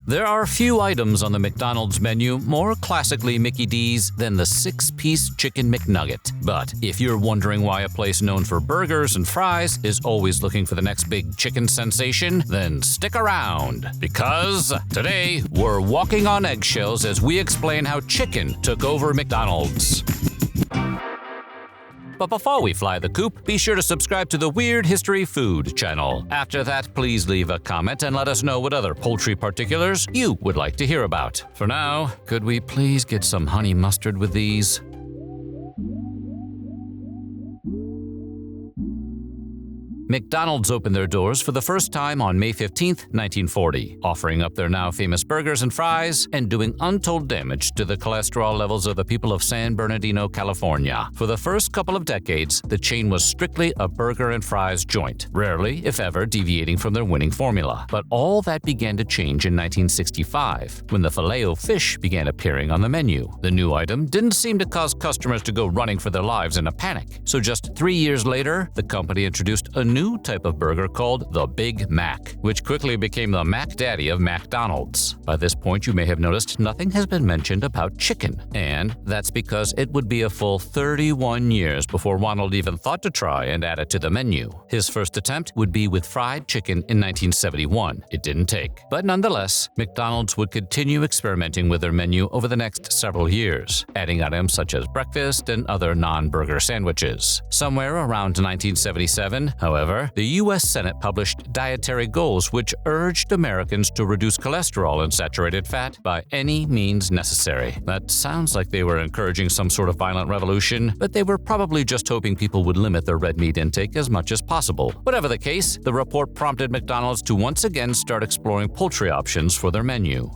There are few items on the McDonald's menu more classically Micky D's than the 6-piece chicken McNugget. But if you're wondering why a place known for burgers and fries is always looking for the next big chicken sensation, then stick around. Because today, we're walking on eggshells as we explain how chicken took over McDonald's. But before we fly the coop, be sure to subscribe to the Weird History Food channel. After that, please leave a comment and let us know what other poultry particulars you would like to hear about. For now, could we please get some honey mustard with these? McDonald's opened their doors for the first time on May 15, 1940, offering up their now famous burgers and fries and doing untold damage to the cholesterol levels of the people of San Bernardino, California. For the first couple of decades, the chain was strictly a burger and fries joint, rarely, if ever, deviating from their winning formula. But all that began to change in 1965, when the Filet-O-Fish began appearing on the menu. The new item didn't seem to cause customers to go running for their lives in a panic. So just 3 years later, the company introduced a new type of burger called the Big Mac, which quickly became the Mac Daddy of McDonald's. By this point, you may have noticed nothing has been mentioned about chicken, and that's because it would be a full 31 years before Ronald even thought to try and add it to the menu. His first attempt would be with fried chicken in 1971. It didn't take. But nonetheless, McDonald's would continue experimenting with their menu over the next several years, adding items such as breakfast and other non-burger sandwiches. Somewhere around 1977, however, the U.S. Senate published dietary goals which urged Americans to reduce cholesterol and saturated fat by any means necessary. That sounds like they were encouraging some sort of violent revolution, but they were probably just hoping people would limit their red meat intake as much as possible. Whatever the case, the report prompted McDonald's to once again start exploring poultry options for their menu.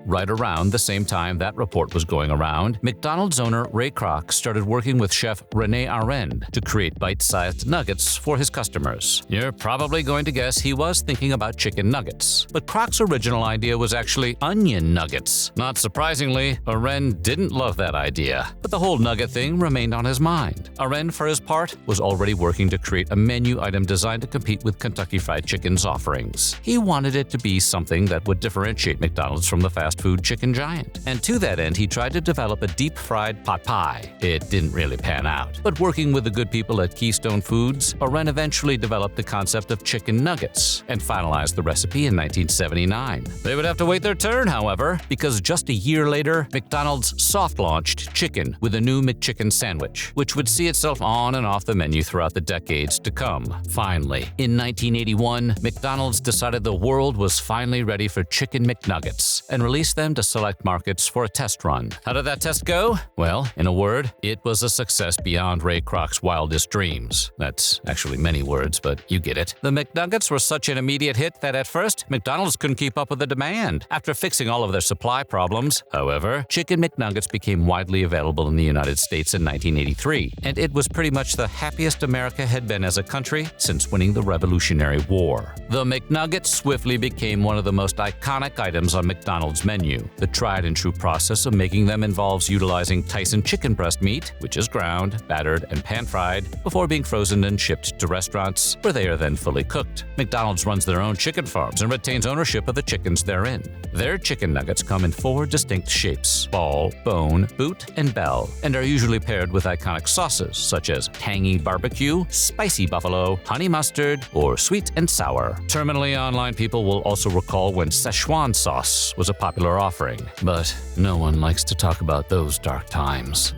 Right around the same time that report was going around, McDonald's owner Ray Kroc started working with chef Rene Arend to create bite-sized nuggets for his customers. You're probably going to guess he was thinking about chicken nuggets, but Kroc's original idea was actually onion nuggets. Not surprisingly, Arend didn't love that idea, but the whole nugget thing remained on his mind. Arend, for his part, was already working to create a menu item designed to compete with Kentucky Fried Chicken's offerings. He wanted it to be something that would differentiate McDonald's from the fast food chicken giant. And to that end, he tried to develop a deep-fried pot pie. It didn't really pan out. But working with the good people at Keystone Foods, Arend eventually developed the concept of chicken nuggets and finalized the recipe in 1979. They would have to wait their turn, however, because just a year later, McDonald's soft-launched chicken with a new McChicken sandwich, which would see itself on and off the menu throughout the decades to come. Finally, in 1981, McDonald's decided the world was finally ready for chicken McNuggets and released them to select markets for a test run. How did that test go? Well, in a word, it was a success beyond Ray Kroc's wildest dreams. That's actually many words, but you get it. The McNuggets were such an immediate hit that at first, McDonald's couldn't keep up with the demand. After fixing all of their supply problems, however, chicken McNuggets became widely available in the United States in 1983, and it was pretty much the happiest America had been as a country since winning the Revolutionary War. The McNugget swiftly became one of the most iconic items on McDonald's menu. The tried and true process of making them involves utilizing Tyson chicken breast meat, which is ground, battered, and pan-fried, before being frozen and shipped to restaurants, where they are then fully cooked. McDonald's runs their own chicken farms and retains ownership of the chickens therein. Their chicken nuggets come in 4 distinct shapes: ball, bone, boot, and bell, and are usually paired with iconic sauces such as tangy barbecue, spicy buffalo, honey mustard, or sweet and sour. Terminally online people will also recall when Szechuan sauce was a popular offering, but no one likes to talk about those dark times.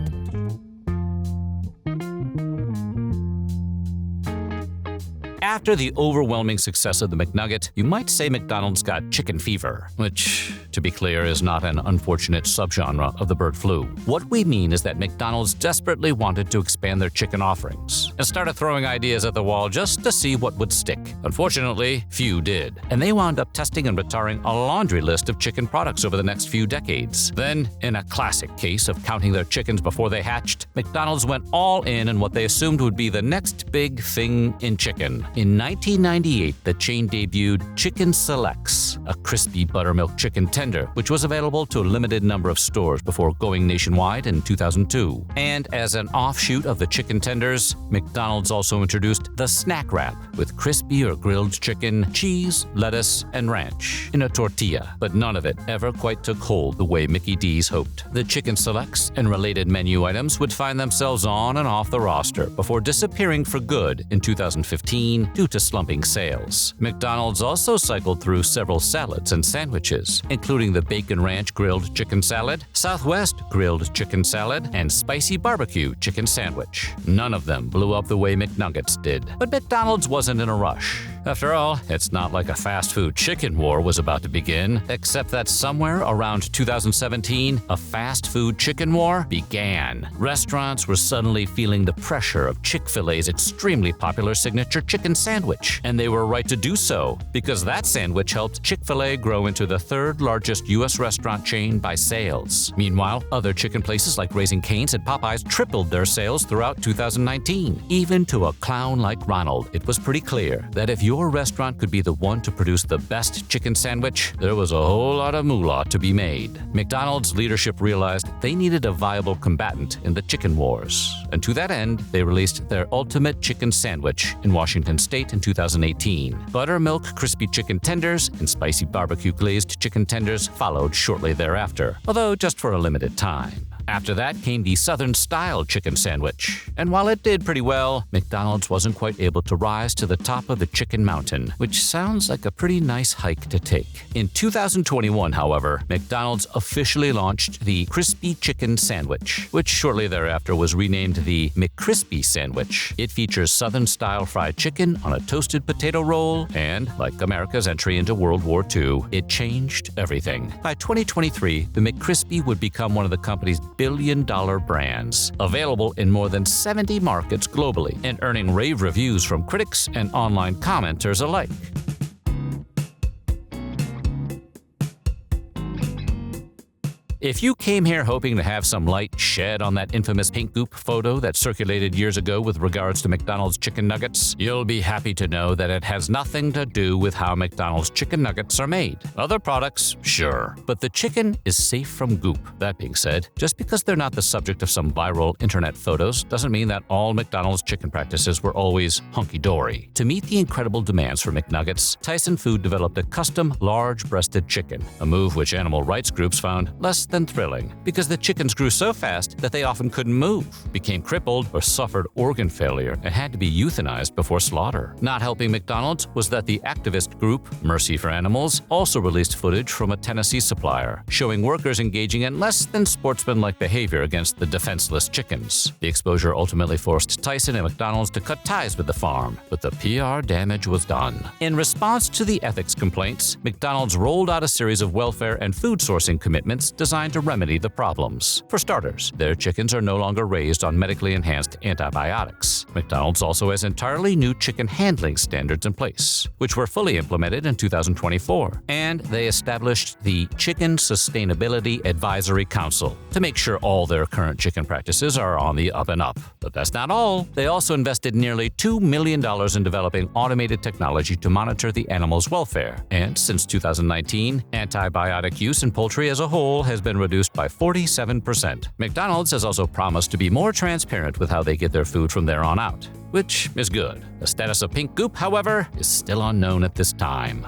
After the overwhelming success of the McNugget, you might say McDonald's got chicken fever, which, to be clear, is not an unfortunate subgenre of the bird flu. What we mean is that McDonald's desperately wanted to expand their chicken offerings and started throwing ideas at the wall just to see what would stick. Unfortunately, few did, and they wound up testing and retiring a laundry list of chicken products over the next few decades. Then, in a classic case of counting their chickens before they hatched, McDonald's went all in on what they assumed would be the next big thing in chicken. In 1998, the chain debuted Chicken Selects, a crispy buttermilk chicken tender, which was available to a limited number of stores before going nationwide in 2002. And as an offshoot of the chicken tenders, McDonald's also introduced the Snack Wrap with crispy or grilled chicken, cheese, lettuce, and ranch in a tortilla. But none of it ever quite took hold the way Micky D's hoped. The Chicken Selects and related menu items would find themselves on and off the roster before disappearing for good in 2015 due to slumping sales. McDonald's also cycled through several salads and sandwiches, including the Bacon Ranch Grilled Chicken Salad, Southwest Grilled Chicken Salad, and Spicy Barbecue Chicken Sandwich. None of them blew up the way McNuggets did. But McDonald's wasn't in a rush. After all, it's not like a fast food chicken war was about to begin, except that somewhere around 2017, a fast food chicken war began. Restaurants were suddenly feeling the pressure of Chick-fil-A's extremely popular signature chicken sandwich, and they were right to do so, because that sandwich helped Chick-fil-A grow into the third largest U.S. restaurant chain by sales. Meanwhile, other chicken places like Raising Cane's and Popeyes tripled their sales throughout 2019. Even to a clown like Ronald, it was pretty clear that if your restaurant could be the one to produce the best chicken sandwich, there was a whole lot of moolah to be made. McDonald's leadership realized they needed a viable combatant in the chicken wars, and to that end, they released their ultimate chicken sandwich in Washington State in 2018. Buttermilk crispy chicken tenders and spicy barbecue glazed chicken tenders followed shortly thereafter, although just for a limited time. After that came the Southern-style chicken sandwich, and while it did pretty well, McDonald's wasn't quite able to rise to the top of the chicken mountain, which sounds like a pretty nice hike to take. In 2021, however, McDonald's officially launched the Crispy Chicken Sandwich, which shortly thereafter was renamed the McCrispy Sandwich. It features Southern-style fried chicken on a toasted potato roll, and, like America's entry into World War II, it changed everything. By 2023, the McCrispy would become one of the company's billion-dollar brands, available in more than 70 markets globally, and earning rave reviews from critics and online commenters alike. If you came here hoping to have some light shed on that infamous pink goop photo that circulated years ago with regards to McDonald's chicken nuggets, you'll be happy to know that it has nothing to do with how McDonald's chicken nuggets are made. Other products, sure, but the chicken is safe from goop. That being said, just because they're not the subject of some viral internet photos doesn't mean that all McDonald's chicken practices were always hunky-dory. To meet the incredible demands for McNuggets, Tyson Food developed a custom large-breasted chicken, a move which animal rights groups found less than thrilling, because the chickens grew so fast that they often couldn't move, became crippled, or suffered organ failure and had to be euthanized before slaughter. Not helping McDonald's was that the activist group Mercy for Animals also released footage from a Tennessee supplier showing workers engaging in less than sportsmanlike behavior against the defenseless chickens. The exposure ultimately forced Tyson and McDonald's to cut ties with the farm, but the PR damage was done. In response to the ethics complaints, McDonald's rolled out a series of welfare and food sourcing commitments designed to remedy the problems. For starters, their chickens are no longer raised on medically enhanced antibiotics. McDonald's also has entirely new chicken handling standards in place, which were fully implemented in 2024. And they established the Chicken Sustainability Advisory Council to make sure all their current chicken practices are on the up and up. But that's not all. They also invested nearly $2 million in developing automated technology to monitor the animals' welfare. And since 2019, antibiotic use in poultry as a whole has been reduced by 47%. McDonald's has also promised to be more transparent with how they get their food from there on out, which is good. The status of pink goop, however, is still unknown at this time.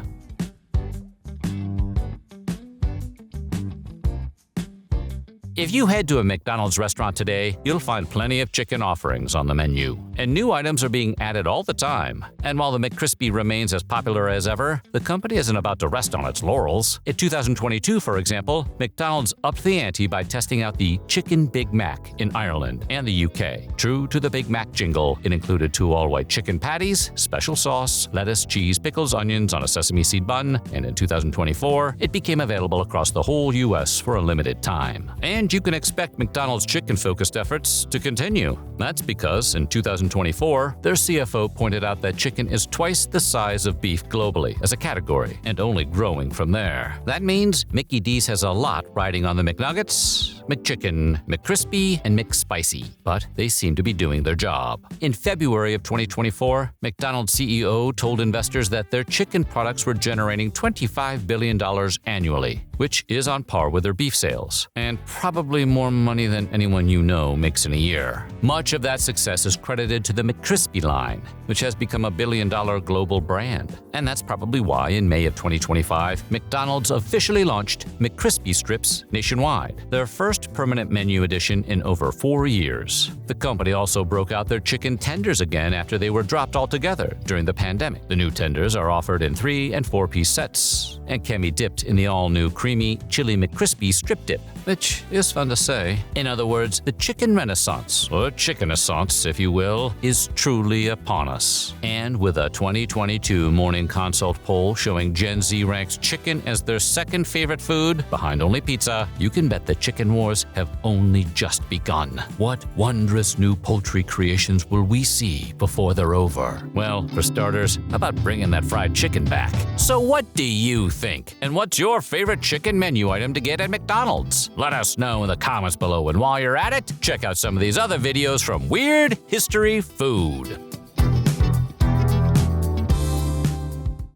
If you head to a McDonald's restaurant today, you'll find plenty of chicken offerings on the menu, and new items are being added all the time. And while the McCrispy remains as popular as ever, the company isn't about to rest on its laurels. In 2022, for example, McDonald's upped the ante by testing out the Chicken Big Mac in Ireland and the UK. True to the Big Mac jingle, it included 2 all-white chicken patties, special sauce, lettuce, cheese, pickles, onions on a sesame seed bun, and in 2024, it became available across the whole US for a limited time. And you can expect McDonald's chicken-focused efforts to continue. That's because in 2024, their CFO pointed out that chicken is twice the size of beef globally as a category, and only growing from there. That means Micky D's has a lot riding on the McNuggets, McChicken, McCrispy, and McSpicy, but they seem to be doing their job. In February of 2024, McDonald's CEO told investors that their chicken products were generating $25 billion annually, which is on par with their beef sales, and probably more money than anyone you know makes in a year. Much of that success is credited to the McCrispy line, which has become a billion-dollar global brand. And that's probably why in May of 2025, McDonald's officially launched McCrispy Strips nationwide, their first permanent menu addition in over 4 years. The company also broke out their chicken tenders again after they were dropped altogether during the pandemic. The new tenders are offered in 3- and 4-piece sets and can be dipped in the all-new creamy chili McCrispy strip dip, which is fun to say. In other words, the chicken renaissance, or chicken-assance if you will, is truly upon us. And with a 2022 Morning Consult poll showing Gen Z ranks chicken as their second favorite food, behind only pizza, you can bet the chicken wars have only just begun. What wondrous new poultry creations will we see before they're over? Well, for starters, how about bringing that fried chicken back? So what do you think? And what's your favorite chicken menu item to get at McDonald's? Let us know in the comments below, and while you're at it, check out some of these other videos from Weird History Food.